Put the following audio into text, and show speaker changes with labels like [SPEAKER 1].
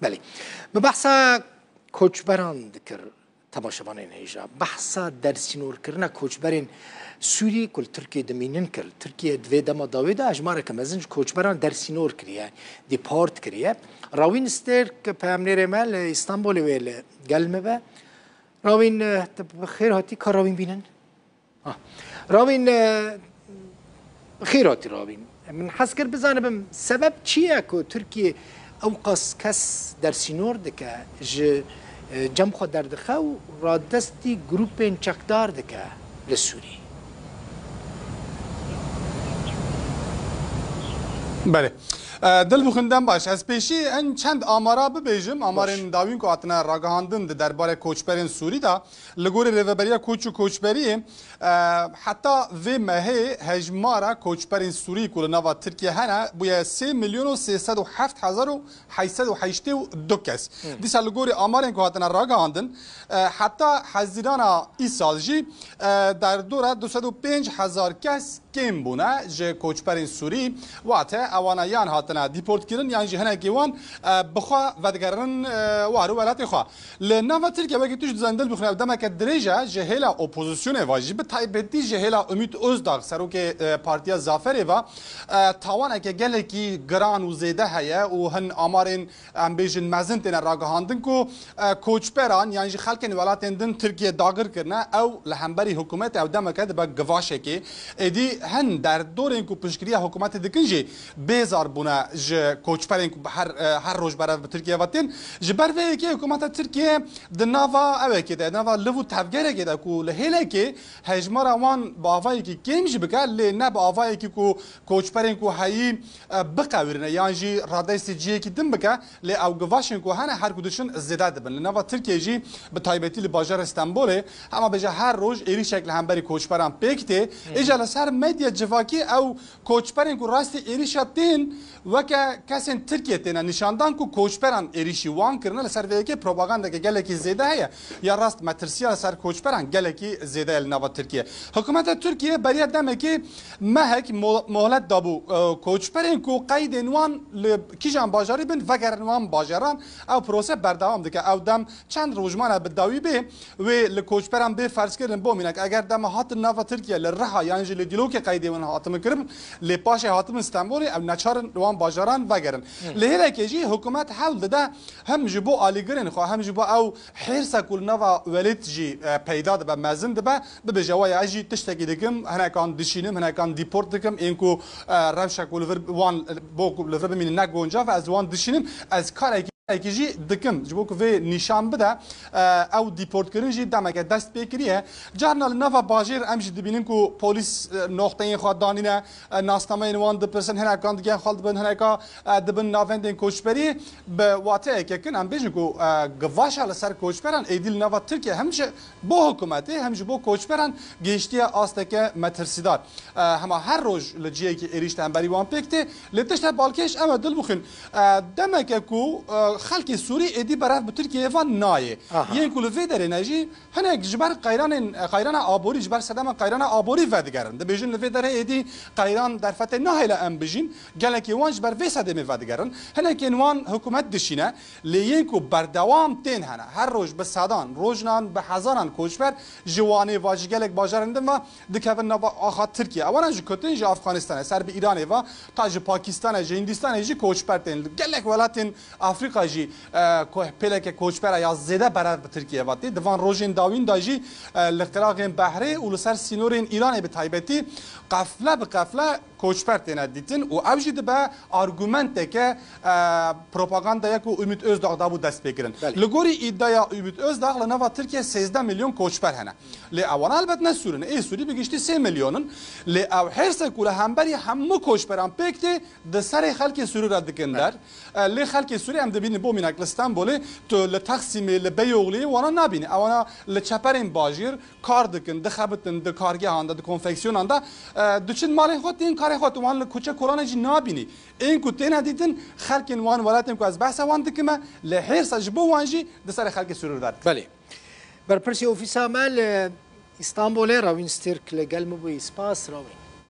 [SPEAKER 1] بله ببحثا کوچبران دکر تماشاوان هیجا بحثا درسینور کرنا کوچبرین سوری کل ترکیه دمینن کرد ترکیه دوی دما داویده اجماره که مزنج کوچبران درسینور کریه دیپارت کریه راوین استر که پیامنیر مال استانبول ویل گلمه با راوین خیر هاتی کار راوین بینن راوین خیر هاتی راوین من حس کرد بزنم سبب چیه که ترکیه او قص کس درسینور دکه جمع خود در دخه و را دستی گروپین چکدار دکه لسوری
[SPEAKER 2] بله دل بخوندم باش از پیشی ان چند آمارا ببیجم آمارین داوین که اتنا راگهاندن درباره کوچبرین سوری دا لگور ریوبریا کوچ و کوچبری حتی و مهه هجمارا کوچبرین سوری کل نوا ترکیه هنه بویا 3,307,882 کس دیسا لگور آمارین که اتنا راگهاندن حتی حزیران ای سال جی در دوره 205,000 کس کم بونه جه کوچبرین سوری واته اوانایان هاتنا دیپورت کردن یعنی جهنه گیوان بخوا ودگرن وارو ولات خوا لنوا ترکیه وقتی توش زندل بخونه دم که درجه جهلا اپوزیسیون واجب تایبتی جهلا امید اوزداغ سروک پارتیا زافر و تاوان که گله کی گران و زیده هیا و هن آمارین امبیجن مزن تن راگهاندن کو کوچبران یعنی خلک ولاتندن ترکیه داگر کرنا او لهمبری حکومت او دم که با گواشه کی ادی هن در دورین کو پشکری حکومت دکنجی بیزار بونه ج کوچبرین کو هر روز برای ترکیه واتن جبر وی که حکومت ترکیه د ناوا او که د ناوا لو تفگره که کو لهله که هجمار وان باوای که کیمج بکا ل نه باوای که کو کوچبرین کو هایی بقاورنه یعنی جی رادایس جی کی دم بکا ل او گواشن کو هنه هر کدوشن زیاده بن ناوا ترکیه جی به تایبتی ل بازار استانبول اما به هر روز ایری شکل همبری کوچبران پکته اجاله سر مدیا جواکی او کوچبرین کو راست ایری شاتین وکه کسین ترکیه تینا نشاندان کو کوچبران ایریشی وان کرنه لسر ویکی پروپاگاندا که گلکی زیده هیا یا راست مترسیا لسر کوچبران گلکی زیده النوا ترکیه حکومت ترکیه بریا دمه که مهک مهلت دابو کوچبرین کو قید نوان کیجان باجاری بن وگر نوان باجران او پروسه بردوام دکه او دم چند روزمانه بداوی به و لکوچبران به فرض کردن بومینک اگر دم هات نوا ترکیه لرها یعنی لدیلو که قید ون هاتم کرم لپاش هاتم استانبول او نچار وان باجران وگرن لهله که جی حکومت حول ده هم جبو آلیگرین خو هم جبو او حرس کل نوا ولید جی پیدا به مزن ده به جوای اجی تشتکی دکم هنه کان دشینم هنه کان دیپورت دکم اینکو روش کل وان بو لفر بمین نگونجا و از وان دشینم از کار اکیجی دکم جبو که نشان بده او دیپورت کردن جی دم که دست بکریه جرنال نوا باجر امجد ببینیم که پلیس نقطه خود دانینه ناسنامه اینوان دپرسن هنر کان دیگه خالد بن هنر کا دبن ناوندین کوچبری به واته که کن ام بیشن که گواش على سر کوچبران ایدیل نوا ترکیه همش با حکومتی همش با کوچبران گشتی آسته که مترسیدار همه هر روز لجیه که ایریشت هم بری وان پکته لتشت بالکش اما دل بخن دم که کو خلق سوری ادی برای ترکیه وان نایه یه کل ویدر نجی هنگ جبر قیران آبوری جبر صدام قیران آبوری ودگرن ده بیشتر ویدر ادی قیران در فتح نهیل ام بیشین گله که وانج بر وساده می ودگرن هنگ وان حکومت دشینه لیه کو بردوام تین هنه هر روز به صدان روزنان به هزاران کوچبر جوانی واجگلک باجرندن و دکون نوا آخات ترکیه اولا جو کتن جو افغانستان سر به ایران و تاج پاکستان جو هندوستان جو کوچبر تین گلک ولاتن آفریقا جی پلک کوچبر یا زیده برای ترکیه واتی دوان روزین داوین داجی لقراق بحری و لسر سینورین ایران به تایبتی قفله به قفله کوچبر تین دیتن و اوجید به آرگومنت که پروپاگاندا یک امید özdağ da bu dest بگیرن لگوری ایدیا امید özdağ لنوا ترکیه 13 میلیون کوچبر هنه لی اوان البته نسورن ای سوری بگیشتی 3 میلیونن لی او هرس کوله همبری همه کوچبران پکتی د سر خلک سوری را دکندر لی خلک سوری هم دبین بو مینک استانبول تو لتقسیم لبیوغلی وانا نبینی اوانا لچپرین باجیر کار دکن دخبتن د کارگه هاندا د کنفکسیون هاندا دچن مال خود این کار خود وان کوچه کوران جی نبینی این کو تین دیدن خلک وان ولاتن کو از بحث وان دکمه لحرس جبو وانجی د سر خلک سوری داد
[SPEAKER 1] بله بر پرسی اوفیس عمل استانبول راوین سترک لگل مو اسپاس راوین